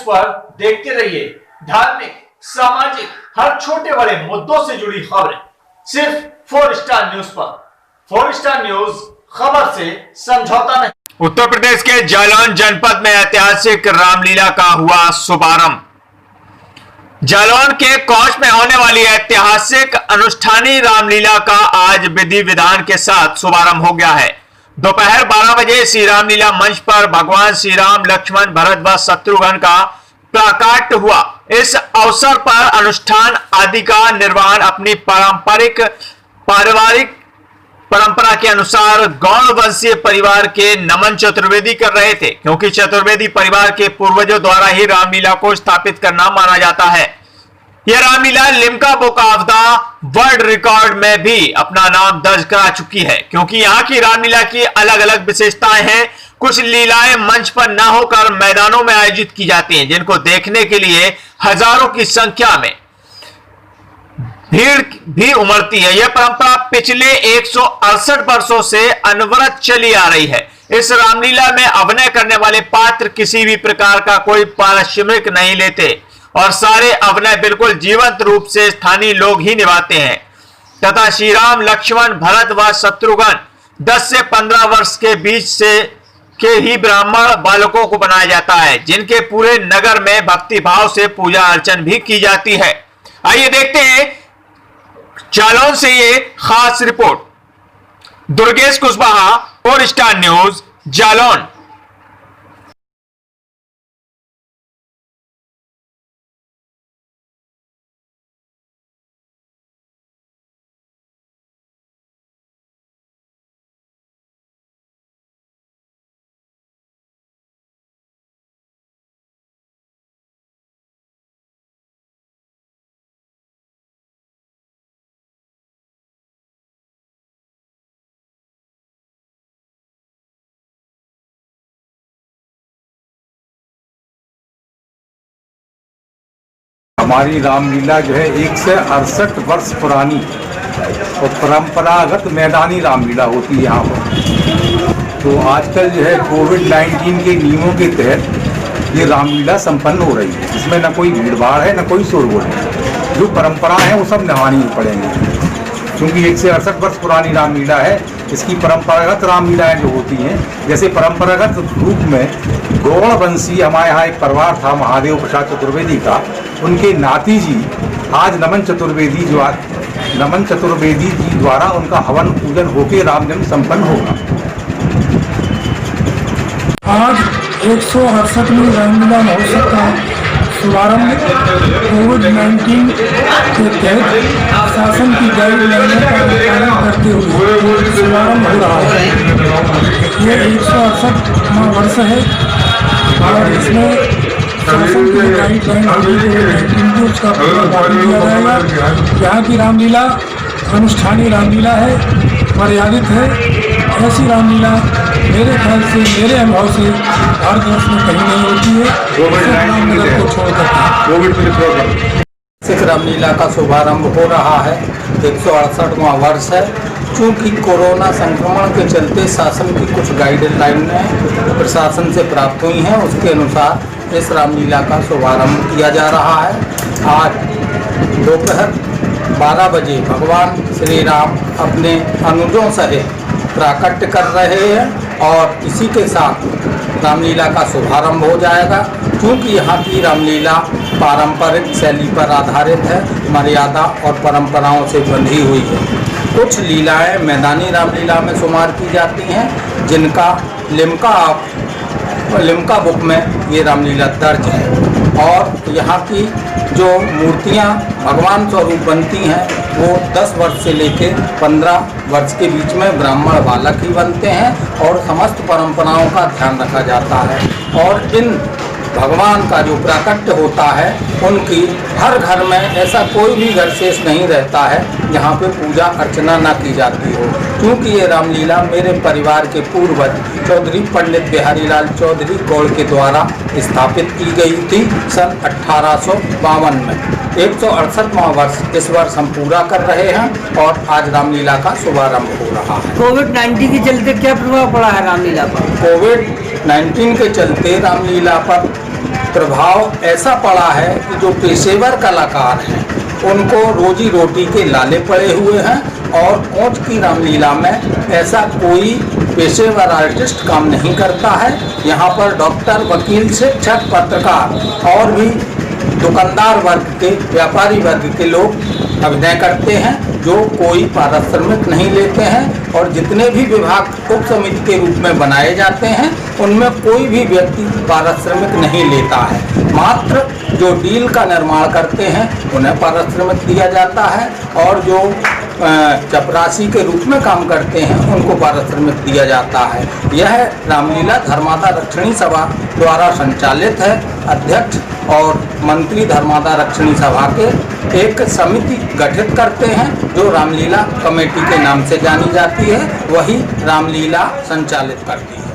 पर देखते रहिए धार्मिक, सामाजिक, हर छोटे बड़े मुद्दों से जुड़ी खबरें सिर्फ 4 स्टार न्यूज पर। 4 स्टार न्यूज, खबर से समझौता नहीं। उत्तर प्रदेश के जालौन जनपद में ऐतिहासिक रामलीला का हुआ शुभारंभ। जालौन के कौश में होने वाली ऐतिहासिक अनुष्ठानी रामलीला का आज विधि विधान के साथ शुभारंभ हो गया है। दोपहर 12 बजे श्री रामलीला मंच पर भगवान श्री राम, लक्ष्मण, भरत व शत्रुघ्न का प्राकट्य हुआ। इस अवसर पर अनुष्ठान आदि का निर्वहन अपनी पारिवारिक परंपरा के अनुसार गौड़ वंशीय परिवार के नमन चतुर्वेदी कर रहे थे, क्योंकि चतुर्वेदी परिवार के पूर्वजों द्वारा ही रामलीला को स्थापित करना माना जाता है। यह Ramlila Limca book of the world record में भी अपना नाम दर्ज करा चुकी है, क्योंकि यहाँ की रामलीला की अलग अलग विशेषताएं हैं। कुछ लीलाएं मंच पर न होकर मैदानों में आयोजित की जाती हैं, जिनको देखने के लिए हजारों की संख्या में भीड़ भी उमड़ती है। यह परंपरा पिछले 168 वर्षों से अनवरत चली आ रही है। इस रामलीला में अभिनय करने वाले पात्र किसी भी प्रकार का कोई पारिश्रमिक नहीं लेते और सारे अभिनय बिल्कुल जीवंत रूप से स्थानीय लोग ही निभाते हैं तथा श्री राम, लक्ष्मण, भरत व शत्रुघ्न 10 से 15 वर्ष के बीच से के ही ब्राह्मण बालकों को बनाया जाता है, जिनके पूरे नगर में भक्ति भाव से पूजा अर्चन भी की जाती है। आइए देखते हैं जालौन से ये खास report. Durgesh Kushwaha, 4 star news, Jalaun. हमारी रामलीला जो है 168 वर्ष पुरानी और परंपरागत मैदानी रामलीला होती है यहाँ पर। तो आजकल जो है कोविड-19 के नियमों के तहत ये रामलीला संपन्न हो रही है। इसमें न कोई भीड़ भाड़ है, न कोई शोरगुल है। जो परंपरा है वो सब निभानी ही पड़ेंगी, क्योंकि 168 वर्ष पुरानी रामलीला है। इसकी परंपरागत रामलीलाएँ जो होती हैं, जैसे परंपरागत रूप में गौड़ वंशीय हमारे यहाँ एक परिवार था महादेव प्रसाद चतुर्वेदी का, उनके नाती जी आज नमन चतुर्वेदी जी द्वारा उनका हवन पूजन होकर रामजन्म संपन्न होगा। आज 168वीं रामलीला महोत्सव का शुभारंभ कोविड-19 के तहत शासन की गाइडलाइन का पालन करते हुए शुभारंभ हो रहा है। ये 168वां वर्ष है और इसमें शासन की गाइडलाइन का पालन किया जाएगा। यहाँ की रामलीला अनुष्ठानी रामलीला है, मर्यादित है। ऐसी रामलीला मेरे ख्याल से, मेरे अनुभव से भारतवर्ष में कहीं नहीं होती है को छोड़कर। सिख रामलीला का शुभारंभ हो रहा है। 168वां वर्ष है। चूँकि कोरोना संक्रमण के चलते शासन की कुछ गाइडलाइनें प्रशासन से प्राप्त हुई हैं, उसके अनुसार इस रामलीला का शुभारंभ किया जा रहा है। आज दोपहर 12 बजे भगवान श्री राम अपने अनुजों सहित प्राकट्य कर रहे हैं और इसी के साथ रामलीला का शुभारंभ हो जाएगा। क्योंकि यहाँ की रामलीला पारंपरिक शैली पर आधारित है, मर्यादा और परंपराओं से बंधी हुई है। कुछ लीलाएं मैदानी रामलीला में शुमार की जाती हैं, जिनका लिम्का बुक में ये रामलीला दर्ज है। और यहाँ की जो मूर्तियाँ भगवान स्वरूप बनती हैं वो 10 वर्ष से लेकर 15 वर्ष के बीच में ब्राह्मण बालक ही बनते हैं और समस्त परंपराओं का ध्यान रखा जाता है। और इन भगवान का जो प्राकट्य होता है, उनकी हर घर में ऐसा कोई भी घर शेष नहीं रहता है जहाँ पे पूजा अर्चना ना की जाती हो। क्योंकि ये रामलीला मेरे परिवार के पूर्वज चौधरी पंडित बिहारी लाल चौधरी गौड़ के द्वारा स्थापित की गई थी सन 1852 में। 168वां वर्ष इस वर्ष हम पूरा कर रहे हैं और आज रामलीला का शुभारंभ हो रहा है। कोविड-19 के चलते क्या प्रभाव पड़ा है रामलीला पर? कोविड-19 के चलते रामलीला पर प्रभाव ऐसा पड़ा है कि जो पेशेवर कलाकार हैं उनको रोजी रोटी के लाले पड़े हुए हैं, और कोंच की रामलीला में ऐसा कोई पेशेवर आर्टिस्ट काम नहीं करता है। यहाँ पर डॉक्टर, वकील, शिक्षक, पत्रकार और भी दुकानदार वर्ग के, व्यापारी वर्ग के लोग अभिनय करते हैं, जो कोई पारिश्रमिक नहीं लेते हैं। और जितने भी विभाग उप समिति के रूप में बनाए जाते हैं उनमें कोई भी व्यक्ति पारिश्रमिक नहीं लेता है। मात्र जो डील का निर्माण करते हैं उन्हें पारिश्रमिक दिया जाता है, और जो चपरासी के रूप में काम करते हैं उनको पारिश्रमिक दिया जाता है। यह रामलीला धर्मादा रक्षणी सभा द्वारा संचालित है। अध्यक्ष और मंत्री धर्मादा रक्षणी सभा के एक समिति गठित करते हैं जो रामलीला कमेटी के नाम से जानी जाती है, वही रामलीला संचालित करती है।